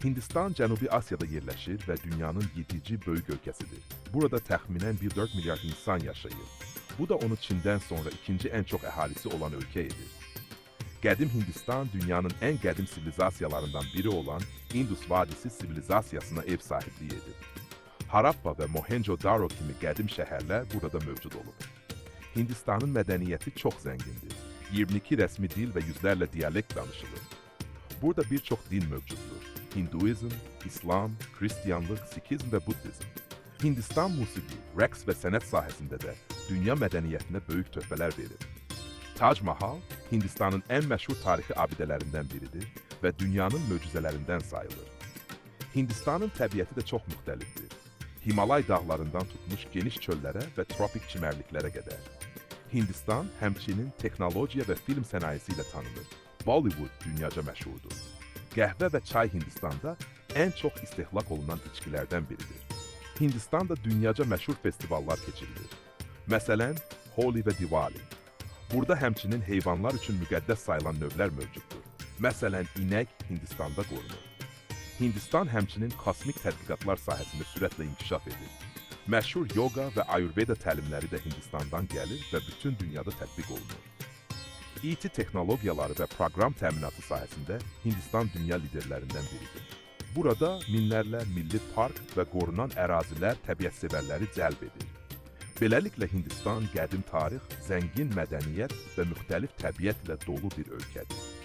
Hindistan Cənubi Asiyada yerləşir və dünyanın 7-ci böyük ölkəsidir. Burada təxminən 1,4 milyard insan yaşayır. Bu da onu Çindən sonra ikinci ən çox əhalisi olan ölkə edir. Qədim Hindistan dünyanın ən qədim sivilizasiyalarından biri olan Indus vadisi sivilizasiyasına ev sahibliyi edir. Harappa və Mohenjo-Daro kimi qədim şəhərlər burada mövcud olub. Hindistanın mədəniyyəti çox zəngindir. 22 rəsmi dil və yüzlərlə dialekt danışılır. Burada bir çox din mövcuddur. Hinduizm, İslam, Xristianlıq, Sikizm və Buddizm. Hindistan musiqi, rəqs və sənət sahəsində də dünya mədəniyyətinə böyük töhfələr verir. Taj Mahal, Hindistanın ən məşhur tarixi abidələrindən biridir və dünyanın möcüzələrindən sayılır. Hindistanın təbiəti də çox müxtəlifdir. Himalay dağlarından tutmuş geniş çöllərə və tropik çimərliklərə qədər. Hindistan həmçinin texnologiya və film sənayesi ilə tanınır. Bollywood dünyaca məşhurdur. Qəhvə və çay Hindistanda ən çox istehlak olunan içkilərdən biridir. Hindistanda dünyaca məşhur festivallar keçirilir. Məsələn, Holi və Diwali. Burada həmçinin heyvanlar üçün müqəddəs sayılan növlər mövcuddur. Məsələn, inək Hindistanda qorunur. Hindistan həmçinin kosmik tədqiqatlar sahəsində sürətlə inkişaf edir. Məşhur yoga və ayurveda təlimləri də Hindistandan gəlir və bütün dünyada tətbiq olunur. IT texnologiyaları və proqram təminatı sahəsində Hindistan dünya liderlərindən biridir. Burada minlərlə milli park və qorunan ərazilər təbiətsevərləri cəlb edir. Beləliklə Hindistan qədim tarix, zəngin mədəniyyət və müxtəlif təbiətlə dolu bir ölkədir.